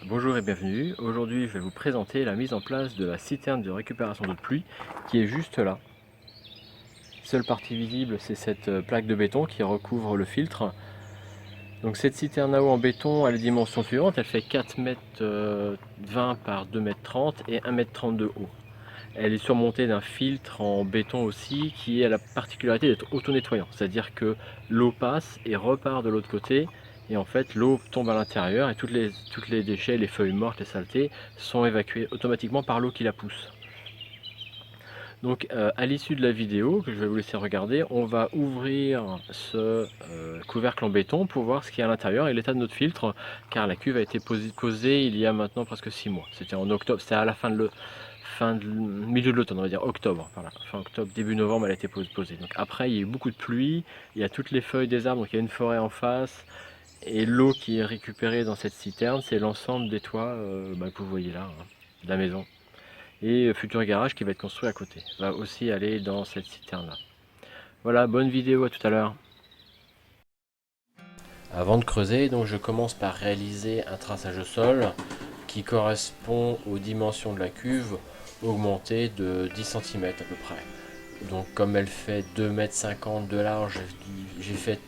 Bonjour et bienvenue. Aujourd'hui, je vais vous présenter la mise en place de la citerne de récupération d'eau de pluie qui est juste là. Seule partie visible, c'est cette plaque de béton qui recouvre le filtre. Donc cette citerne à eau en béton a les dimensions suivantes. Elle fait 4,20 m par 2,30 m et 1,30 m de haut. Elle est surmontée d'un filtre en béton aussi qui a la particularité d'être auto-nettoyant. C'est-à-dire que l'eau passe et repart de l'autre côté. Et en fait, l'eau tombe à l'intérieur et tous les déchets, les feuilles mortes, les saletés sont évacués automatiquement par l'eau qui la pousse. Donc à l'issue de la vidéo que je vais vous laisser regarder, on va ouvrir ce couvercle en béton pour voir ce qu'il y a à l'intérieur et l'état de notre filtre, car la cuve a été posée il y a maintenant presque 6 mois. C'était en octobre, c'était à la milieu de l'automne, on va dire octobre, voilà, fin octobre, début novembre, elle a été posée. Donc après, il y a eu beaucoup de pluie, il y a toutes les feuilles des arbres, donc il y a une forêt en face, et l'eau qui est récupérée dans cette citerne, c'est l'ensemble des toits que vous voyez là, hein, de la maison. Et futur garage qui va être construit à côté va aussi aller dans cette citerne là. Voilà, bonne vidéo, à tout à l'heure. Avant de creuser, donc je commence par réaliser un traçage au sol qui correspond aux dimensions de la cuve augmentée de 10 cm à peu près. Donc comme elle fait 2,50 m de large, j'ai fait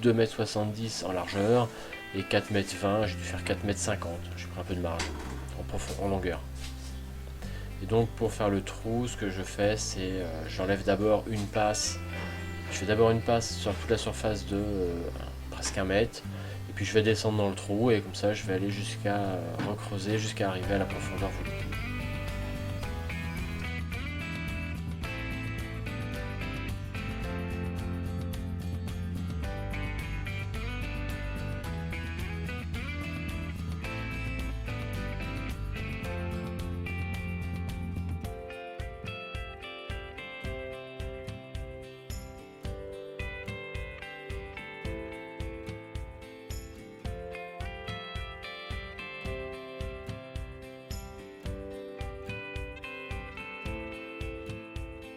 2,70 m en largeur et 4,20 m, j'ai dû faire 4,50 m. J'ai pris un peu de marge en longueur. Et donc pour faire le trou, ce que je fais, c'est j'enlève d'abord une passe. Je fais d'abord une passe sur toute la surface de presque 1 mètre. Et puis je vais descendre dans le trou et comme ça je vais aller jusqu'à recreuser jusqu'à arriver à la profondeur voulue.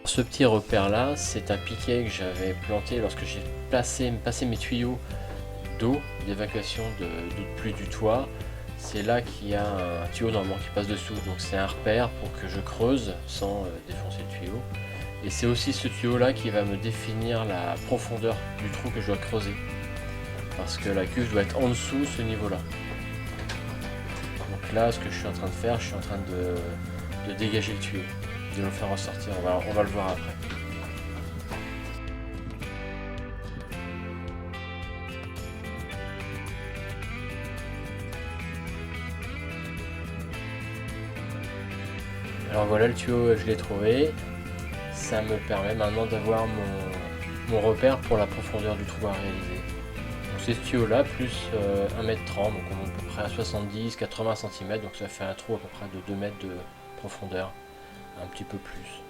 Ce petit repère là, c'est un piquet que j'avais planté lorsque j'ai passé mes tuyaux d'eau, d'évacuation d'eau de pluie du toit. C'est là qu'il y a un tuyau normalement qui passe dessous, donc c'est un repère pour que je creuse sans défoncer le tuyau. Et c'est aussi ce tuyau là qui va me définir la profondeur du trou que je dois creuser, parce que la cuve doit être en dessous ce niveau là. Donc là, ce que je suis en train de faire, je suis en train de dégager le tuyau, de le faire ressortir, on va le voir après. Alors voilà, le tuyau, je l'ai trouvé. Ça me permet maintenant d'avoir mon repère pour la profondeur du trou à réaliser. C'est ce tuyau là plus 1,30 m, donc on est à peu près à 70-80 cm, donc ça fait un trou à peu près de 2 mètres de profondeur, un petit peu plus.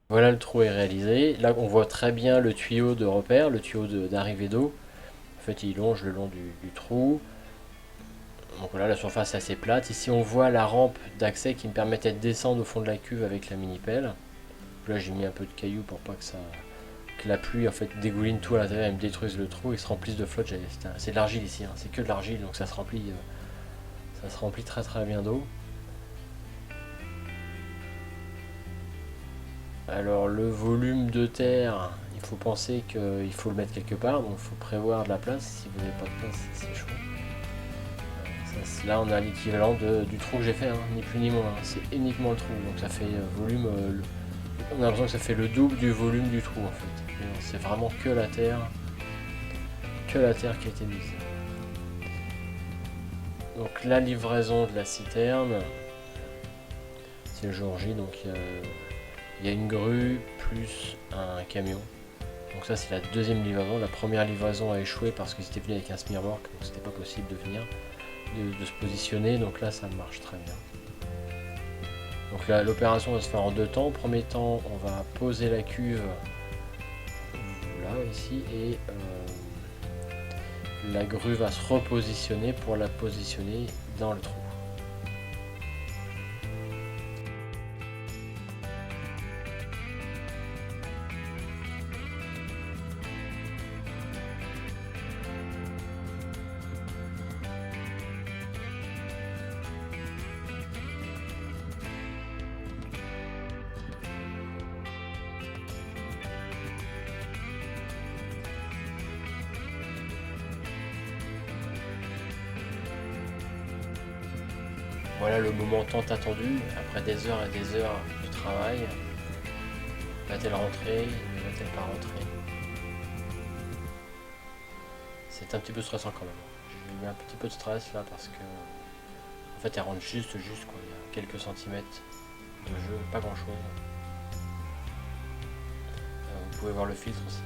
Voilà, le trou est réalisé. Là, on voit très bien le tuyau de repère, le tuyau d'arrivée d'eau. En fait, il longe le long du trou. Donc voilà, la surface est assez plate. Ici, on voit la rampe d'accès qui me permettait de descendre au fond de la cuve avec la mini pelle. Là, j'ai mis un peu de cailloux pour pas que la pluie en fait dégouline tout à l'intérieur et me détruise le trou et se remplisse de flotte. C'est de l'argile ici, hein. C'est que de l'argile, donc ça se remplit très très bien d'eau. Alors le volume de terre, il faut penser qu'il faut le mettre quelque part, donc il faut prévoir de la place. Si vous n'avez pas de place, c'est chaud. Là on a l'équivalent du trou que j'ai fait, hein, ni plus ni moins, c'est uniquement le trou, donc ça fait volume On a l'impression que ça fait le double du volume du trou en fait. C'est vraiment que la terre qui a été mise. Donc la livraison de la citerne, c'est le jour J, donc il y a une grue plus un camion. Donc ça c'est la deuxième livraison. La première livraison a échoué parce qu'ils étaient venus avec un smearwork, donc c'était pas possible de venir, de se positionner, donc là ça marche très bien. Donc là l'opération va se faire en deux temps. Au premier temps on va poser la cuve là ici et la grue va se repositionner pour la positionner dans le trou. Voilà le moment tant attendu, après des heures et des heures de travail. Va-t-elle rentrer? Ne va-t-elle pas rentrer? C'est un petit peu stressant quand même. J'ai eu un petit peu de stress là parce que en fait elle rentre juste quoi. Il y a quelques centimètres de jeu, pas grand chose. Vous pouvez voir le filtre aussi.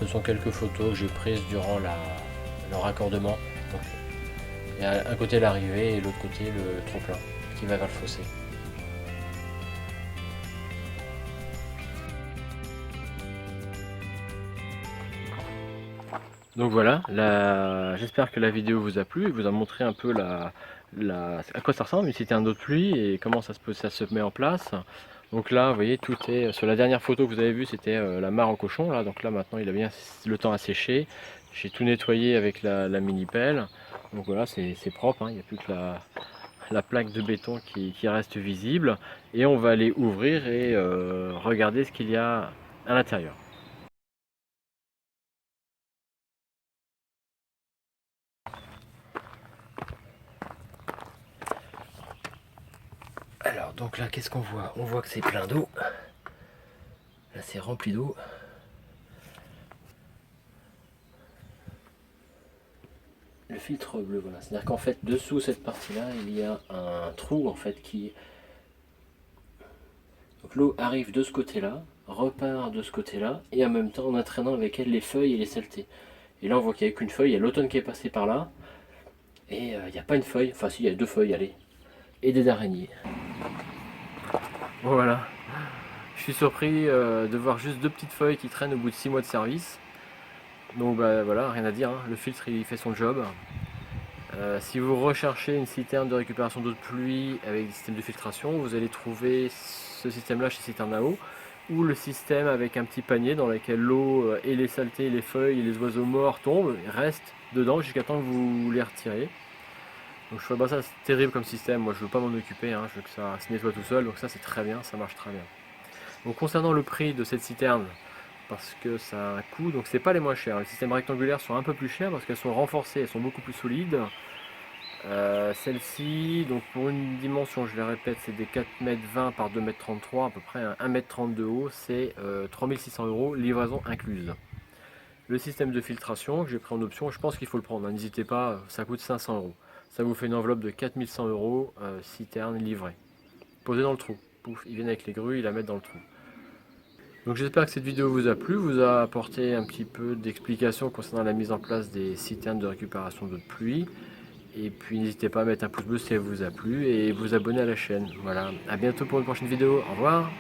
Ce sont quelques photos que j'ai prises durant le raccordement. Donc, il y a un côté l'arrivée et l'autre côté le trop-plein qui va vers le fossé. Donc voilà, j'espère que la vidéo vous a plu et vous a montré un peu à quoi ça ressemble une citerne d'eau de pluie et comment ça se met en place. Donc là, vous voyez, tout est sur la dernière photo que vous avez vue, c'était la mare en cochon. Là, donc là maintenant, il a bien le temps à sécher. J'ai tout nettoyé avec la mini pelle. Donc voilà, c'est propre. Hein. Il n'y a plus que la plaque de béton qui reste visible. Et on va aller ouvrir et regarder ce qu'il y a à l'intérieur. Alors donc là qu'est-ce qu'on voit? On voit que c'est plein d'eau. Là c'est rempli d'eau. Le filtre bleu, voilà. C'est-à-dire qu'en fait dessous cette partie-là, il y a un trou en fait qui. Donc l'eau arrive de ce côté-là, repart de ce côté-là, et en même temps en entraînant avec elle les feuilles et les saletés. Et là on voit qu'il n'y a qu'une feuille, il y a l'automne qui est passé par là, et il n'y a pas une feuille, enfin si il y a deux feuilles, allez, et des araignées. Voilà. Je suis surpris de voir juste deux petites feuilles qui traînent au bout de 6 mois de service. Donc bah, voilà, rien à dire, hein. Le filtre il fait son job. Si vous recherchez une citerne de récupération d'eau de pluie avec des systèmes de filtration, vous allez trouver ce système là chez Citernao, ou le système avec un petit panier dans lequel l'eau et les saletés, les feuilles et les oiseaux morts tombent et restent dedans jusqu'à temps que vous les retirez. Donc je trouve bah, ça c'est terrible comme système, moi je veux pas m'en occuper, hein. Je veux que ça se nettoie tout seul, donc ça c'est très bien, ça marche très bien. Donc concernant le prix de cette citerne, parce que ça a un coût, donc c'est pas les moins chers. Les systèmes rectangulaires sont un peu plus chers parce qu'elles sont renforcées, elles sont beaucoup plus solides. Celle-ci, donc pour une dimension, je le répète, c'est des 4,20 m par 2,33 m, à peu près 1,30 m de haut, c'est 3600 €, livraison incluse. Le système de filtration que j'ai pris en option, je pense qu'il faut le prendre, hein, n'hésitez pas, ça coûte 500 €. Ça vous fait une enveloppe de 4100 €, citerne livrée. Posée dans le trou, pouf, ils viennent avec les grues, ils la mettent dans le trou. Donc j'espère que cette vidéo vous a plu, vous a apporté un petit peu d'explications concernant la mise en place des citernes de récupération d'eau de pluie. Et puis n'hésitez pas à mettre un pouce bleu si elle vous a plu et vous abonner à la chaîne. Voilà, à bientôt pour une prochaine vidéo, au revoir.